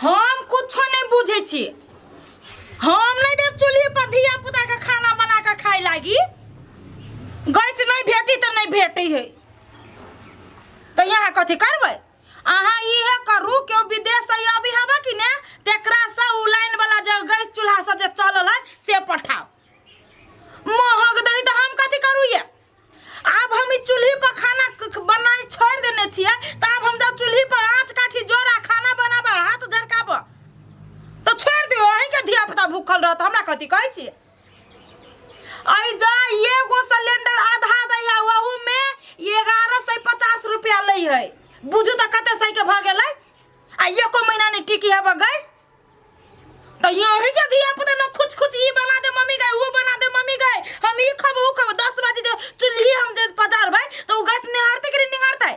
हम कुछ नहीं बुझे छी। हम नहीं देव चूल्ही पर धिया पुता के खाना बना के खाए लागी। गैस नहीं भेटी तो नहीं भेटी है तो यहाँ कथी करबै। अहाँ इहे करू कि विदेश से अभी हवा कि ने तेकरा से उ लाइन वाला जो गैस चूल्हा सब जे चलल है से पठाओ। महग दही तो हम कथी करू ये। अब हम चूल्ही पर खाना बनाई छोड़ देने छिए तो अब हम जब चूल्ही पर आँच काठी जोरा खाना बनाबा हाथ झरकाबा तो छोड़ दियो। अहीं के धिया पुता भूखल रहत हमरा कथी कहै छी। आई जा एगो सिलेंडर आधा दैया वहू में 1150 रुपया लै है। बुझू तो कते सही के भ गेलै आ एको महीना नहीं टिकी है गैस। तो यही के धिया पुता न खुच खुच ई बना दे मम्मी गए वो बना दे मम्मी गए हम ई खब वो खब 10 बजे जो चूल्ही हम जे पजारबै तो उ गैस निहारते कि निहारते।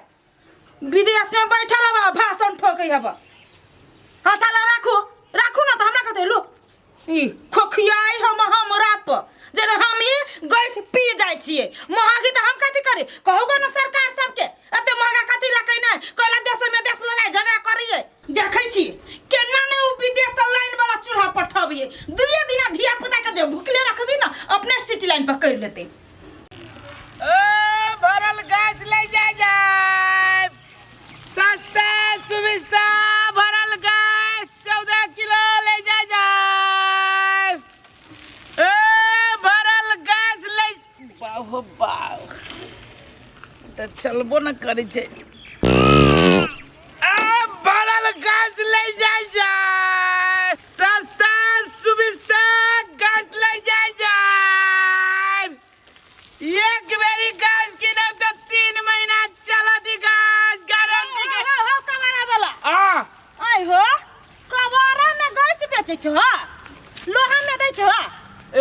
विदेश में बैठल हवा भाषण ठोकै हवा। हां चला राखू राखू ना तो हमरा कते लो ई खोखियाई हमरा पर जे हम ही गैस पी जाय छिए। महगी तो हम कथी करे कहूगा ना सरकार सबके एते महगा कथी लकै नै कहला देश में देश लड़ाई झगड़ा करिए। देखै छी केना ने उ विदेश से लाइन वाला चूल्हा पठाबिए। दुइये दिना धिया पुता के जे भूखले रखबी ना अपने सिटी लाइन पर कर लेते। ए भरल गैस ले जाय सस्ता सुविस्ता भरल गैस 14 किलो ले जाय। ए भरल गैस ले बाहो बाव त चलबो न करै छै। आ भरल गैस ले जाय सस्ता सुविस्ता गैस ले जाय। एक बेरी गैस किने त 3 महीना चलत गैस गारंटी के हो कबारा वाला आ आई हो कबारा में गैस बेचै छ लोहा में दै छ। ए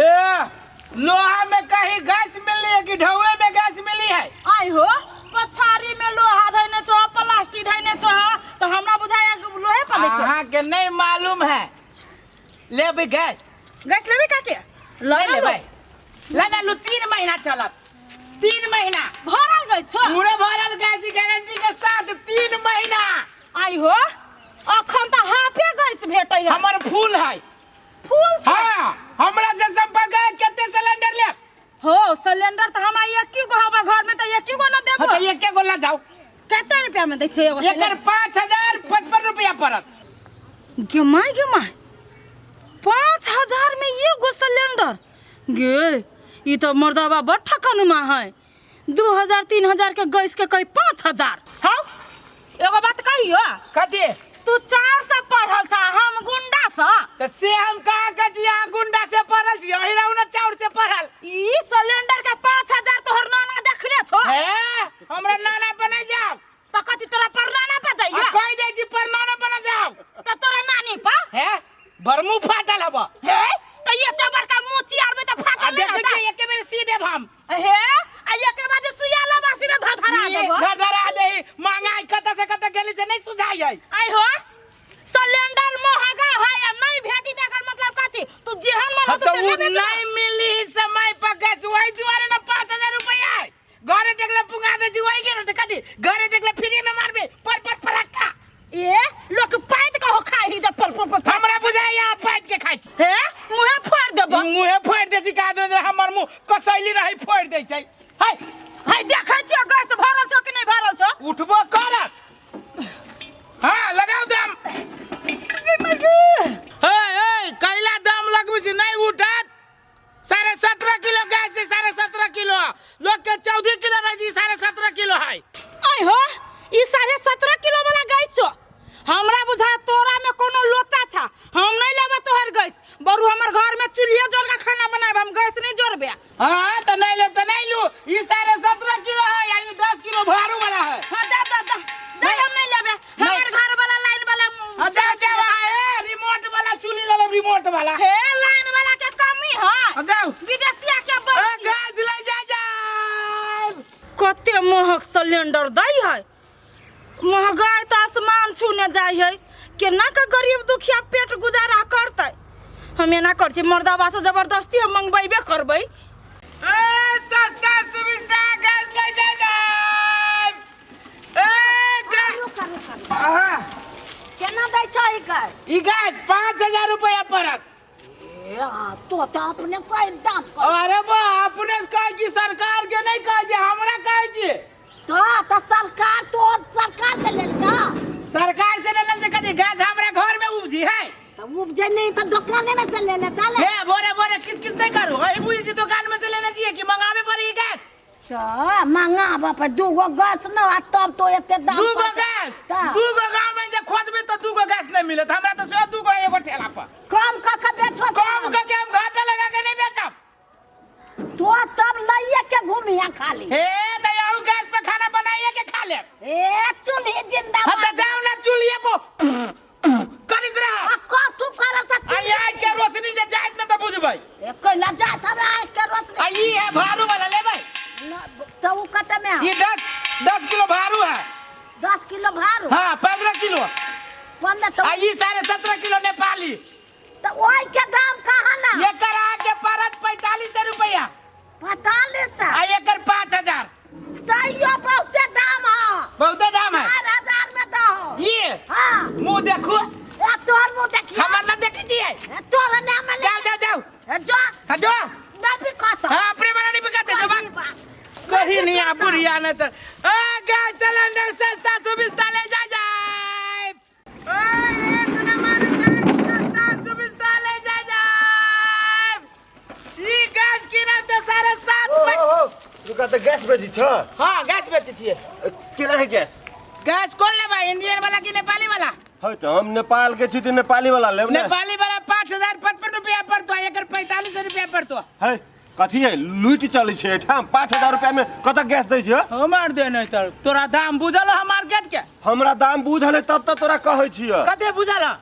लोहा में कहीं गैस मिली है कि ढौए में गैस मिली है। आई हो पछारी में लोहा धैने छ प्लास्टिक धैने छ तो हमरा बुझाया लोहे पर दै छ। अहाँ के नहीं मालूम है लेबे गैस गैस लेबे काके ले लेबै लेना लो 3 महीना चलत 3 महीना भरल गैस छ पूरे भरल गैस गारंटी के साथ 3 महीना। आई हो अखन त हाफे गैस भेटै है। हमर फूल है फूल छ हां हमरा से संपर्क है केते सिलेंडर ले हो सिलेंडर त हमरा एक ही गो हवा घर में त एक ही गो न देबो। तो एक के गोला जाओ कते रुपया में दै छै एगो एकर 5055 रुपया पड़त। गे 5000 में एगो सिलेंडर गे ई तो मर्दवा बड़ ठकनुमा है। 2000 3000 के गैस के कई 5000। हां एगो बात कहियो कथी तू 4 से पढ़ल छ हम गुंडा स तो से हम कहा के जिया गुंडा से पढ़ल छी हिराउ न चाउर से पढ़ल। ई सिलेंडर के 5000 तोहर नाना देखले छो है हमरा नाना बना जाओ त कथि तोरा पर नाना पे जाइया कह दे जी पर नाना बना जाओ त तोरा नानी पा है बरमु फाटल हब हे त ये तो बड़का मुची आरबे त फाटल देख के एके बेर सीधे हम हे आ एके बाजे सुइया लबा सीधे धधरा देबो धरा दे महंगाई कत से कत गेली से नहीं सुझाई है। आई हो सिलेंडर महंगा है या नहीं भेटी तकर मतलब कथि तू जेहन मन तो नहीं मिली समय पर गैस वही दुआरे न 5000 रुपया घरे देखले पुंगा दे जी वही के न कथी घरे देखले फ्री में मारबे पर फरक्का ए लोग पाइत का हो खाई ही जब पर हमरा बुझाय यहाँ पाइत के खाई छी। हे मुंह फोड़ देबो मुंह फोड़ दे छी का दे हमर मुंह कसैली रही फोड़ दे छै। हाय हाय देखै छियो गैस भरल छौ कि नहीं भरल छौ उठबो करत हां लगाओ दम ए कैला दम लगबै छी नहीं उठत 17.5 किलो गैस है 17.5 किलो लोग के 14 किलो रह जी 17.5 किलो है। आई हो ई 17.5 किलो वाला गैस छौ हमरा बुझा तोरा में कोनो लोचा छ हम नहीं लेबा तोहर गैस बरु हमर घर में चूल्हिया जोर के खाना बनाब हम गैस नहीं जोरबे। हां तो नहीं ले तो नहीं लू ई 17.5 किलो है यानी 10 किलो भारू वाला है। हां जा हम नहीं लेबे हमर घर वाला लाइन वाला जा है रिमोट वाला चूल्ही ले रिमोट वाला हे लाइन वाला के कमी है जाओ विदेशिया के बस गैस ले जा कते महग सिलेंडर दै है। महंगाई तो आसमान छूने जाय है केना के गरीब दुखिया पेट गुजारा करतै। हम एना कर छी मर्दावा से जबरदस्ती हम मंगबैबे करबै। ए सस्ता सुविस्ता गैस ले जा ए केना दै छ ई गैस ई गैस 5000 रुपया पड़त। ए तो अपने सही दाम कर अरे बा अपने कहे कि सरकार के नहीं कहे जे हमरा कहे छी। तो सरकार तो सरकार से ले ता सरकार से ले ले कदी गैस हमरा घर में उपजी है। तो उपजे नहीं तो दुकाने में से ले ले चले। हे बोरे बोरे किस नहीं करू ए बुई से दुकान में से लेना चाहिए कि मंगावे पड़ी गैस। तो मंगा बाप दूगो गैस न आ तब तो एते दाम दूगो गैस दूगो गांव में जे खोजबे तो दूगो गैस नहीं मिलत। हमरा तो से दूगो एगो ठेला पर कम का बेचो कम का के हम घाटा लगा के नहीं बेचब। तो तब लइए के घूमिया खाली हे दयाऊ गैस पे खाना बनाइए के खा ले। ए चूल्ही जिंदाबाद हत जाओ ना चूल्हे को करित रहा को तू करत छ आई आज के रोशनी जे जाइत न त बुझबै ए कोइला जात हमरा आज के रोशनी आई है भारू वाला लेबै। तो वो कते में ये 10 किलो भारू है। 10 किलो भारू हां 15 किलो 15 तो आई 17.5 किलो नेपाली। तो ओई के दाम कहां ना ये करा के परत 45 रुपया 45 आ एकर 5000 तैयो बहुते दाम है बहुते दाम है। 4000 में दो ये हां मुंह देखो ए तोर मुंह देखिए हमर न देखै छियै। तोर ने में जाओ ए जो हां जो ना भी कहता हां अपने मना नहीं बिकाते जो बात कहीं नहीं आ बुढ़िया न त ए गैस सिलेंडर सस्ता सुविस्ता ले जाए ए एक नंबर सस्ता सुविस्ता ले जाए। ई गैस किना त 7.5 में रुका तो गैस बेची छ। हां गैस बेचे छिए। केना है गैस? गैस कौन लेबा इंडियन वाला कि नेपाली वाला? है तो हम नेपाल के छी त नेपाली वाला लेब ने। नेपाली वाला 5055 रुपया पड़तो एकर 45 रुपया पड़तो। है कथी है लूट चली छे ठाम 5000 रुपया में कत गैस दै छ? हमार दे नहीं त तोरा दाम बुझल ह मार्केट के? हमरा दाम बुझल है तब त तोरा कहै छिय। कते बुझल ह?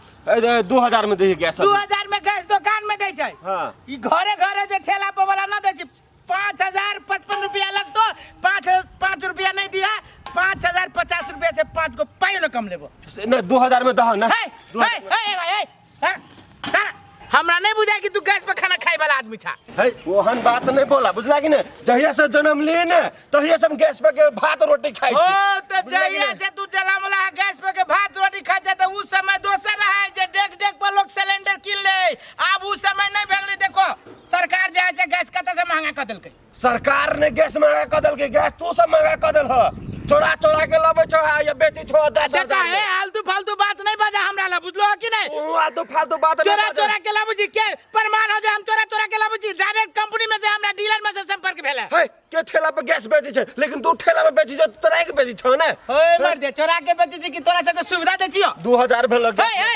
2000 में दै गैस। 2000 में गैस दुकान में दै छै। हां ई घरे घरे जे ठेला पे वाला न दै छै 5055 रुपया लगतो 5 रुपया नहीं दिया 5050 रुपया से 5 को पाई न कम लेबो। न 2000 में दह न। हे भाई हमरा नहीं बुझाय कि तू गैस पे खाना खाए वाला आदमी छा। है ओहन बात नहीं बोला बुझला कि ने जहिया से जन्म लिए ने तहिया से हम गैस पे के भात रोटी खाई छी। ओ तो जहिया से तू जलामला गैस पे के भात रोटी खाय छै त उस समय दोसर रहे जे डेक डेक पर लोग सिलेंडर किन ले। अब उस समय नहीं भेगली। देखो सरकार जे है से गैस कत से महंगा कर देलकै। सरकार ने गैस महंगा कर देलकै गैस तू सब महंगा कर देल ह। चोरा चोरा के लबे छ या बेची छ 10,000 है आलतू फालतू बात नहीं बजा हमरा ला बुझलो कि नहीं? ओ आलतू फालतू बात नहीं चोरा बाजा। चोरा के लाबुजी के प्रमाण हो जे हम चोरा चोरा के लाबुजी डायरेक्ट कंपनी में से हमरा डीलर में से संपर्क भेले। है के ठेला पे गैस बेची छै लेकिन तू ठेला पे बेची छ तोरा के बेची छ ने। ओए मर दे चोरा के बेची छी कि तोरा सब के सुविधा दे छियो। 2000 भेल लग हे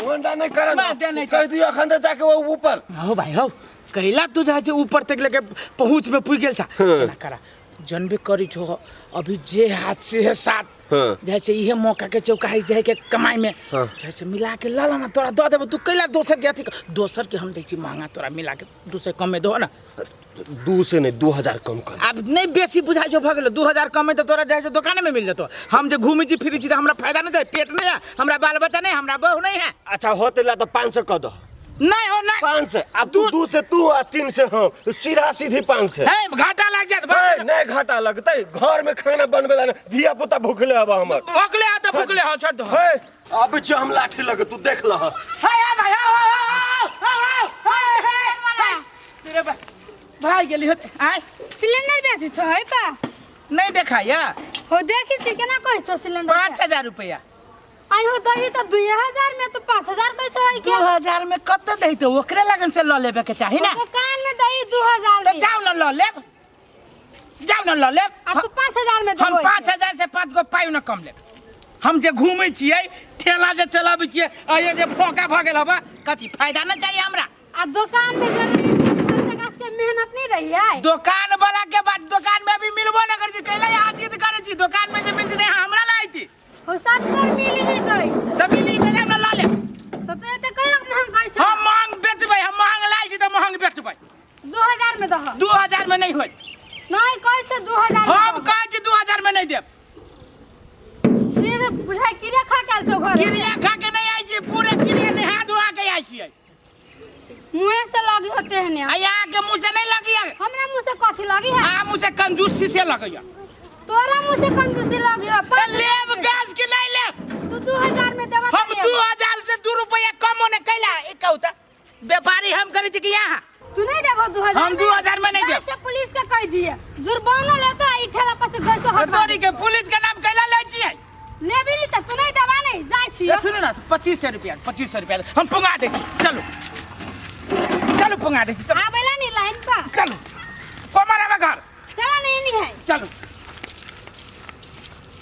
वंडा नहीं करन मार दे नहीं कह दियो अखन त जाके वो ऊपर हो भाई हो कहला तू जाय छै ऊपर तक लेके पहुंच में पुग गेल था ना करा जनबे करी छो अभी जे हाथ से है साथ जैसे ये मौका के चौकाई जाए के कमाई में जैसे मिला के ला ना तोरा दो देबो तू कैला दोसर के अथी दोसर के हम दै छी महंगा तोरा मिला के 200 कम में दो ना। 2 से नहीं 2000 कम कर। अब नहीं बेसी बुझाई जो भ गेल 2000 कम में तो तोरा जाय से दुकान में मिल जतो। हम जे घूमी छी फिरी छी त हमरा फायदा नहीं दे पेट नहीं है हमरा बाल बच्चा नहीं हमरा बहू नहीं है। अच्छा होते ला तो 500 कर दो। नहीं हो नहीं 500 अब तू 2 से तू और 3 से हम सीधा सीधी 500 है घाटा लग जात नहीं घाटा लगतै घर में खाना बनबेला धिया पुता भूखले अब हमर भूखले आ त भूखले हो छोड़ दो। है अब छ हम लाठी लगे तू देख ल। है भाई तेरे भाई गेली होत आय सिलेंडर बेची छ है पा नहीं देखा या हो देखी छी केना कहै छ सिलेंडर 5000 रुपया आई हो दही त 2000 में तो 5000 कहै छ है के 2000 में कत दही तो ओकरे लगन से ल लेबे के चाही ना। दुकान में दही 2000 तो जाओ ना ल लेब जाओ ना ल लेब अब तो 5000 में हम 5000 से 5 गो पाई ना कम लेब। हम जे घूमै छियै ठेला जे चलाबै छियै आ ये जे फोका भ गेल बा कथि फायदा न चाहिए हमरा। आ दुकान में जरूरी के मेहनत नहीं रही है। दुकान वाला के बाद दुकान में भी मिलबो न कर छी कैला यहाँ जिद करे छी दुकान में जे मिलती नहीं हमरा लाइती हो 700 मिली नहीं गई त मिली त हम ल ले तो तोरे त कहियो महंग कहै छ। हम महंग बेचबै हम महंग लाई छी त महंग बेचबै 2000 में दह 2000 में नहीं होय नहीं कहै छ 2000 हम कहै छी 2000 में नहीं देब। सीधे बुझाई किरे खा के छ घर किरिया खा के नहीं आई छी पूरे किरिया नहा धोआ के आई छी मुंह से लगी होते हैं ने आ यहाँ के मुंह से नहीं लगी है हमरा मुंह से कथी लगी है आ मुंह से कंजूसी से लगी है। तोरा मुंह से कंजूसी लगी है लेब गैस के नहीं लेब तू 2000 में देवा हम 2000 से 2 रुपया कम होने कैला एक कहता व्यापारी हम करे कि यहाँ तू नहीं देबो 2000 हम 2000 में नहीं देब। से पुलिस के कह दिए जुर्माना लेता ई ठेला पर से गैस हटा तोरी के पुलिस के नाम कैला ले छियै लेबी नहीं त तू नहीं देवा नहीं जाय छी सुनो ना 2500 रुपया हम पुंगा दे छी चलो चलो पुंगा दे छी चलो आबेला नहीं लाइन पर चलो कमर आवे घर चला नहीं है चलो